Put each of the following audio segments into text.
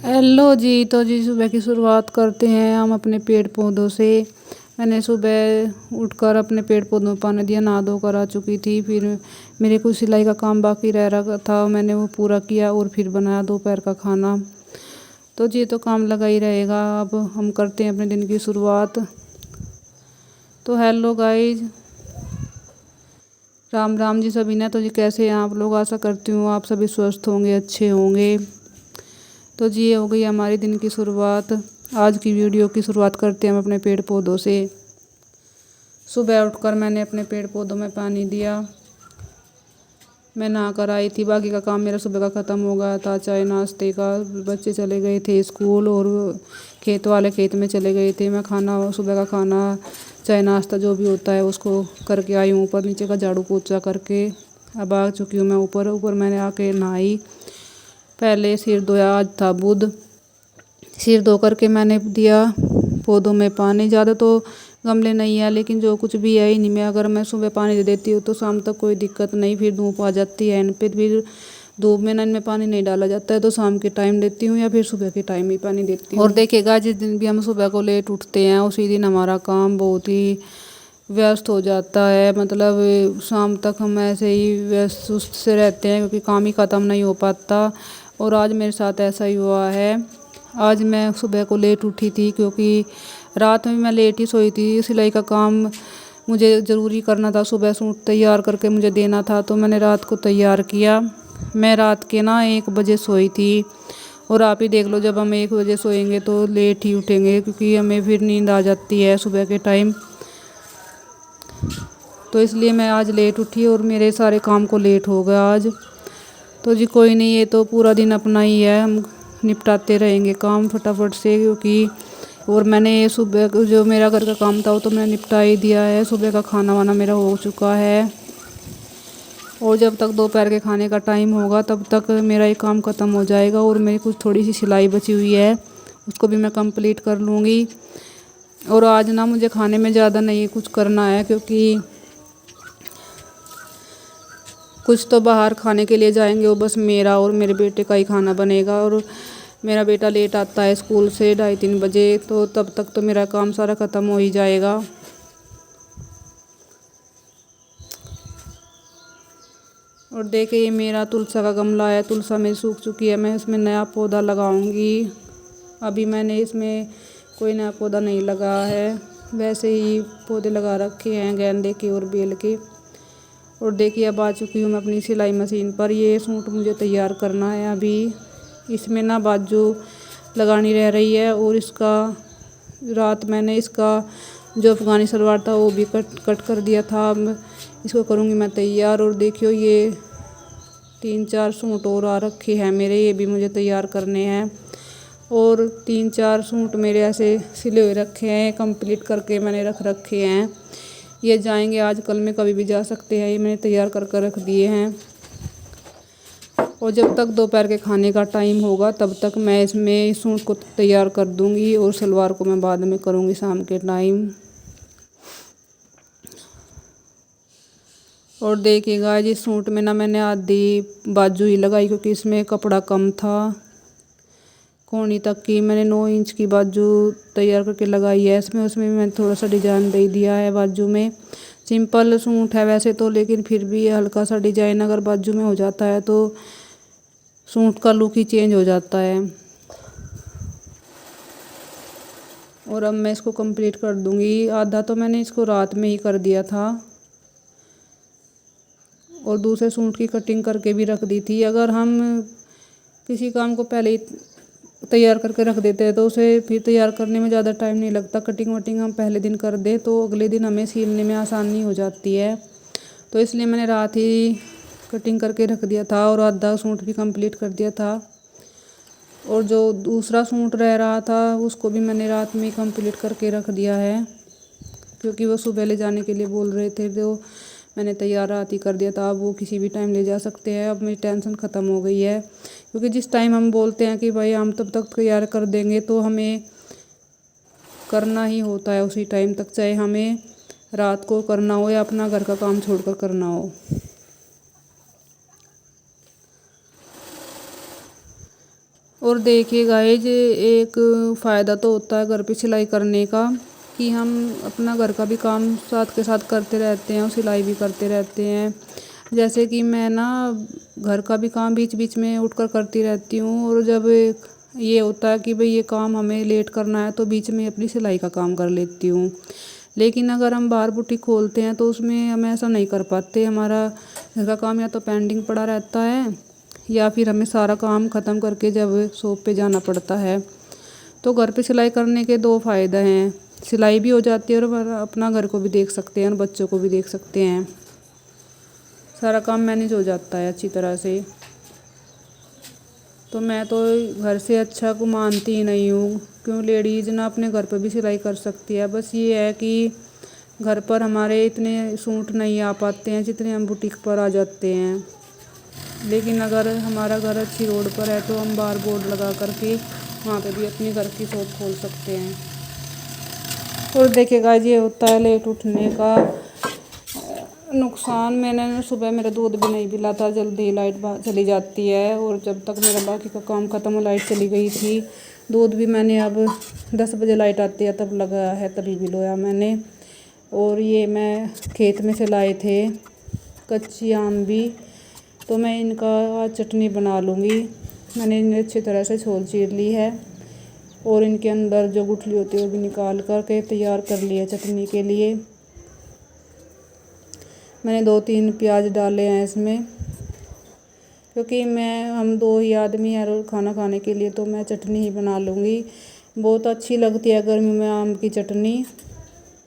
Hello जी। तो जी सुबह की शुरुआत करते हैं हम अपने पेड़ पौधों से। मैंने सुबह उठकर अपने पेड़ पौधों में पानी दिया, नहा धोकर आ चुकी थी। फिर मेरे कुछ सिलाई का काम बाकी रह रहा था, मैंने वो पूरा किया और फिर बनाया दोपहर का खाना। तो जी तो काम लगा ही रहेगा। अब हम करते हैं अपने दिन की शुरुआत। तो हेलो गाइज, राम राम जी सभी ने। तो जी कैसे हैं आप लोग? आशा करती हूँ आप सभी स्वस्थ होंगे, अच्छे होंगे। तो जी ये हो गई हमारी दिन की शुरुआत। आज की वीडियो की शुरुआत करते हैं हम अपने पेड़ पौधों से। सुबह उठकर मैंने अपने पेड़ पौधों में पानी दिया। मैं नहा कर आई थी, बाकी का काम मेरा सुबह का ख़त्म हो गया था। चाय नाश्ते का, बच्चे चले गए थे स्कूल और खेत वाले खेत में चले गए थे। मैं खाना, सुबह का खाना, चाय नाश्ता जो भी होता है उसको करके आई हूँ। ऊपर नीचे का झाड़ू पोछा करके अब आ चुकी हूँ मैं ऊपर मैंने आके नहाई। पहले सिर धोया, आज था बुध। सिर धो करके मैंने दिया पौधों में पानी। ज़्यादा तो गमले नहीं है, लेकिन जो कुछ भी है इन्हीं में अगर मैं सुबह पानी दे देती हूँ तो शाम तक कोई दिक्कत नहीं। फिर धूप आ जाती है इन पे, फिर धूप में ना इनमें पानी नहीं डाला जाता है, तो शाम के टाइम देती हूँ या फिर सुबह के टाइम ही पानी देती हूँ। और देखिएगा, जिस दिन भी हम सुबह को लेट उठते हैं उसी दिन हमारा काम बहुत ही व्यस्त हो जाता है। मतलब शाम तक हम ऐसे ही व्यस्त सुस्त से रहते हैं क्योंकि काम ही ख़त्म नहीं हो पाता। और आज मेरे साथ ऐसा ही हुआ है। आज मैं सुबह को लेट उठी थी क्योंकि रात में मैं लेट ही सोई थी। सिलाई का काम मुझे ज़रूरी करना था, सुबह सूट तैयार करके मुझे देना था, तो मैंने रात को तैयार किया। मैं रात के 1 बजे सोई थी। और आप ही देख लो, जब हम 1 बजे सोएंगे तो लेट ही उठेंगे क्योंकि हमें फिर नींद आ जाती है सुबह के टाइम। तो इसलिए मैं आज लेट उठी और मेरे सारे काम को लेट हो गया आज। तो जी कोई नहीं, ये तो पूरा दिन अपना ही है, हम निपटाते रहेंगे काम फटाफट से। क्योंकि और मैंने सुबह जो मेरा घर का काम था वो तो मैंने निपटा ही दिया है। सुबह का खाना वाना मेरा हो चुका है और जब तक दोपहर के खाने का टाइम होगा तब तक मेरा ये काम ख़त्म हो जाएगा। और मेरी कुछ थोड़ी सी सिलाई बची हुई है, उसको भी मैं कंप्लीट कर लूँगी। और आज ना मुझे खाने में ज़्यादा नहीं कुछ करना है क्योंकि कुछ तो बाहर खाने के लिए जाएंगे, वो बस मेरा और मेरे बेटे का ही खाना बनेगा। और मेरा बेटा लेट आता है स्कूल से 2:30-3 बजे, तो तब तक तो मेरा काम सारा ख़त्म हो ही जाएगा। और देखिए, ये मेरा तुलसा का गमला है। तुलसा मेरी सूख चुकी है, मैं इसमें नया पौधा लगाऊंगी। अभी मैंने इसमें कोई नया पौधा नहीं लगा है, वैसे ही पौधे लगा रखे हैं गेंदे के और बेल के। और देखिए, अब आ चुकी हूँ मैं अपनी सिलाई मशीन पर। ये सूट मुझे तैयार करना है अभी। इसमें ना बाजू लगानी रह रही है और इसका रात मैंने इसका जो अफ़गानी सलवार था वो भी कट कर दिया था। अब इसको करूँगी मैं तैयार। और देखियो, ये 3-4 सूट और आ रखे हैं मेरे, ये भी मुझे तैयार करने हैं। और 3-4 सूट मेरे ऐसे सिले हुए रखे हैं, कंप्लीट करके मैंने रख रखे हैं। ये जाएंगे आज कल में, कभी भी जा सकते हैं, ये मैंने तैयार कर रख दिए हैं। और जब तक दोपहर के खाने का टाइम होगा तब तक मैं इसमें सूट को तैयार कर दूंगी और सलवार को मैं बाद में करूंगी शाम के टाइम। और देखिएगा, जिस सूट में ना मैंने आधी बाजू ही लगाई क्योंकि इसमें कपड़ा कम था। कोहनी तक की मैंने 9 इंच की बाजू तैयार करके लगाई है इसमें। उसमें भी मैंने थोड़ा सा डिजाइन दे दिया है बाजू में। सिंपल सूट है वैसे तो, लेकिन फिर भी हल्का सा डिजाइन अगर बाजू में हो जाता है तो सूट का लुक ही चेंज हो जाता है। और अब मैं इसको कंप्लीट कर दूंगी। आधा तो मैंने इसको रात में ही कर दिया था और दूसरे सूट की कटिंग करके भी रख दी थी। अगर हम किसी काम को पहले ही तैयार करके रख देते हैं तो उसे फिर तैयार करने में ज़्यादा टाइम नहीं लगता। कटिंग वटिंग हम पहले दिन कर दें तो अगले दिन हमें सिलने में आसानी हो जाती है। तो इसलिए मैंने रात ही कटिंग करके रख दिया था और आधा सूट भी कंप्लीट कर दिया था। और जो दूसरा सूट रह रहा था उसको भी मैंने रात में कंप्लीट करके रख दिया है क्योंकि वो सुबह ले जाने के लिए बोल रहे थे, तो मैंने तैयार रात ही कर दिया था। अब वो किसी भी टाइम ले जा सकते हैं। अब मेरी टेंशन ख़त्म हो गई है क्योंकि जिस टाइम हम बोलते हैं कि भाई हम तब तक तैयार कर देंगे तो हमें करना ही होता है उसी टाइम तक, चाहे हमें रात को करना हो या अपना घर का काम छोड़कर करना हो। और देखिए गाइज, एक फ़ायदा तो होता है घर पे सिलाई करने का कि हम अपना घर का भी काम साथ के साथ करते रहते हैं और सिलाई भी करते रहते हैं। जैसे कि मैं ना घर का भी काम बीच बीच में उठकर करती रहती हूँ, और जब ये होता है कि भाई ये काम हमें लेट करना है तो बीच में अपनी सिलाई का काम कर लेती हूँ। लेकिन अगर हम बाहर बुटीक खोलते हैं तो उसमें हम ऐसा नहीं कर पाते। हमारा घर का काम या तो पेंडिंग पड़ा रहता है या फिर हमें सारा काम ख़त्म करके जब शॉप पे जाना पड़ता है। तो घर पे सिलाई करने के दो फ़ायदे हैं, सिलाई भी हो जाती है और अपना घर को भी देख सकते हैं और बच्चों को भी देख सकते हैं। सारा काम मैनेज हो जाता है अच्छी तरह से। तो मैं तो घर से अच्छा को मानती ही नहीं हूँ, क्यों लेडीज़ ना अपने घर पर भी सिलाई कर सकती है। बस ये है कि घर पर हमारे इतने सूट नहीं आ पाते हैं जितने हम बुटीक पर आ जाते हैं। लेकिन अगर हमारा घर अच्छी रोड पर है तो हम बाहर बोर्ड लगा करके वहाँ पे भी अपने घर की शॉप खोल सकते हैं। और देखिए गाइस, ये होता है लेट उठने का नुकसान। मैंने सुबह मेरा दूध भी नहीं पिला था, जल्दी लाइट चली जाती है, और जब तक मेरा बाकी का काम ख़त्म हो लाइट चली गई थी। दूध भी मैंने अब 10 बजे लाइट आती है तब लगाया है, तभी भी लोया मैंने। और ये मैं खेत में से लाए थे कच्ची आम भी, तो मैं इनका आज चटनी बना लूँगी। मैंने इन्हें अच्छी तरह से छोल चीर ली है और इनके अंदर जो गुठली होती है वो भी निकाल कर के तैयार कर लिया चटनी के लिए। मैंने 2-3 प्याज डाले हैं इसमें, क्योंकि हम 2 ही आदमी हैं रोज़ खाना खाने के लिए, तो मैं चटनी ही बना लूँगी। बहुत अच्छी लगती है गर्मी में आम की चटनी।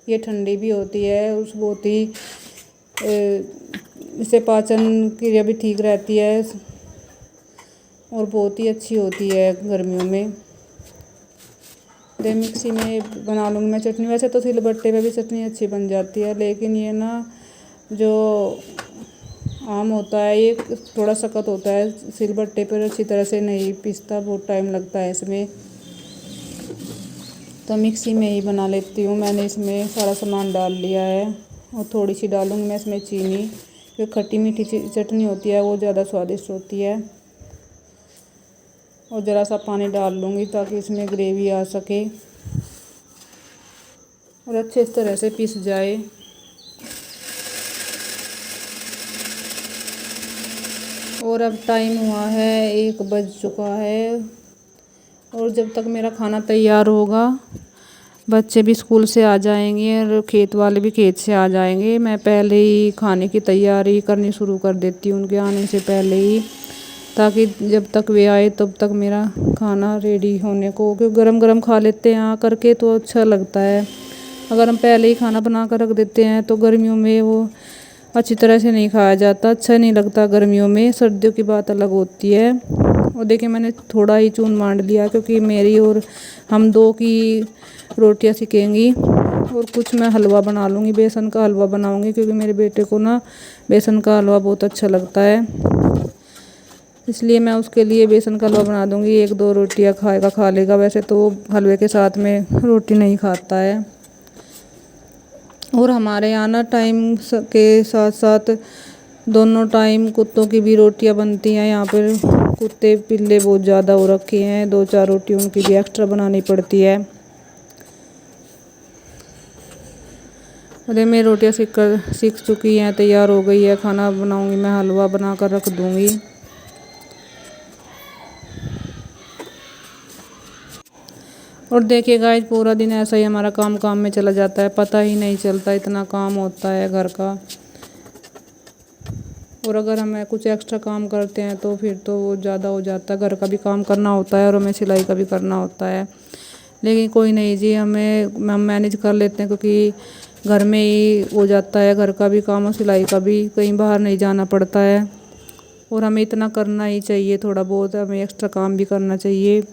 ये ठंडी भी होती है, उस बहुत ही इससे पाचन क्रिया भी ठीक रहती है और बहुत ही अच्छी होती है गर्मियों में। मिक्सी में बना लूँगी मैं चटनी। वैसे तो सिलबट्टे पे भी चटनी अच्छी बन जाती है, लेकिन ये ना जो आम होता है ये थोड़ा सख्त होता है, सिलबट्टे पर अच्छी तरह से नहीं पीसता, बहुत टाइम लगता है इसमें। तो मिक्सी में ही बना लेती हूँ। मैंने इसमें सारा सामान डाल लिया है और थोड़ी सी डालूँगी मैं इसमें चीनी, क्योंकि खट्टी मीठी चटनी होती है वो ज़्यादा स्वादिष्ट होती है। और ज़रा सा पानी डाल लूँगी ताकि इसमें ग्रेवी आ सके और अच्छे इस तरह से पीस जाए। और अब टाइम हुआ है 1 बज चुका है, और जब तक मेरा खाना तैयार होगा बच्चे भी स्कूल से आ जाएंगे और खेत वाले भी खेत से आ जाएंगे। मैं पहले ही खाने की तैयारी करनी शुरू कर देती हूँ उनके आने से पहले ही, ताकि जब तक वे आए तब तक मेरा खाना रेडी होने को, क्योंकि गरम गरम खा लेते हैं आ करके तो अच्छा लगता है। अगर हम पहले ही खाना बना कर रख देते हैं तो गर्मियों में वो अच्छी तरह से नहीं खाया जाता, अच्छा नहीं लगता गर्मियों में। सर्दियों की बात अलग होती है। और देखिए मैंने थोड़ा ही चून मांड लिया, क्योंकि मेरी और हम 2 की रोटियां सिकेंगी और कुछ मैं हलवा बना लूँगी, बेसन का हलवा बनाऊँगी, क्योंकि मेरे बेटे को ना बेसन का हलवा बहुत अच्छा लगता है, इसलिए मैं उसके लिए बेसन का हलवा बना दूँगी। 1-2 रोटियां खाएगा, खा लेगा। वैसे तो वो हलवे के साथ में रोटी नहीं खाता है। और हमारे यहाँ ना टाइम के साथ साथ दोनों टाइम कुत्तों की भी रोटियां बनती हैं। यहाँ पर कुत्ते पिल्ले बहुत ज़्यादा हो रखे हैं, 2-4 रोटी उनकी भी एक्स्ट्रा बनानी पड़ती है। अरे मेरी रोटियां सीख चुकी हैं, तैयार हो गई है। खाना बनाऊंगी मैं, हलवा बना कर रख दूंगी। और देखिए गाइस, पूरा दिन ऐसा ही हमारा काम में चला जाता है, पता ही नहीं चलता, इतना काम होता है घर का। और अगर हमें कुछ एक्स्ट्रा काम करते हैं तो फिर तो वो ज़्यादा हो जाता है। घर का भी काम करना होता है और हमें सिलाई का भी करना होता है, लेकिन कोई नहीं जी, हम मैनेज कर लेते हैं, क्योंकि घर में ही हो जाता है घर का भी काम और सिलाई का भी, कहीं बाहर नहीं जाना पड़ता है। और हमें इतना करना ही चाहिए, थोड़ा बहुत हमें एक्स्ट्रा काम भी करना चाहिए।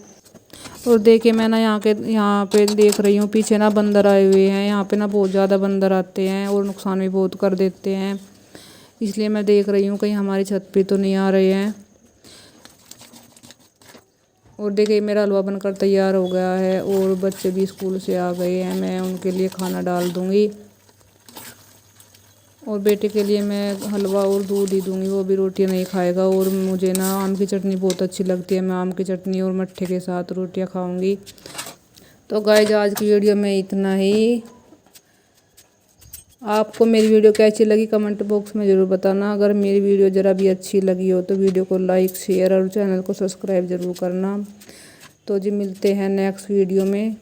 और देखिए मैं ना यहाँ पे देख रही हूँ, पीछे ना बंदर आए हुए हैं। यहाँ पे ना बहुत ज़्यादा बंदर आते हैं और नुकसान भी बहुत कर देते हैं, इसलिए मैं देख रही हूँ कहीं हमारी छत पे तो नहीं आ रहे हैं। और देखिए मेरा हलवा बनकर तैयार हो गया है और बच्चे भी स्कूल से आ गए हैं, मैं उनके लिए खाना डाल दूँगी। और बेटे के लिए मैं हलवा और दूध ही दूंगी, वो भी रोटियां नहीं खाएगा। और मुझे ना आम की चटनी बहुत अच्छी लगती है, मैं आम की चटनी और मट्ठे के साथ रोटियां खाऊंगी। तो गाइस आज की वीडियो में इतना ही। आपको मेरी वीडियो कैसी लगी कमेंट बॉक्स में ज़रूर बताना। अगर मेरी वीडियो ज़रा भी अच्छी लगी हो तो वीडियो को लाइक शेयर और चैनल को सब्सक्राइब ज़रूर करना। तो जी मिलते हैं नेक्स्ट वीडियो में,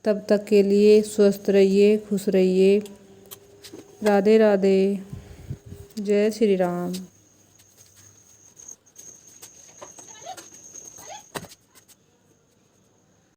तब तक के लिए स्वस्थ रहिए, खुश रहिए। राधे राधे, जय श्री राम।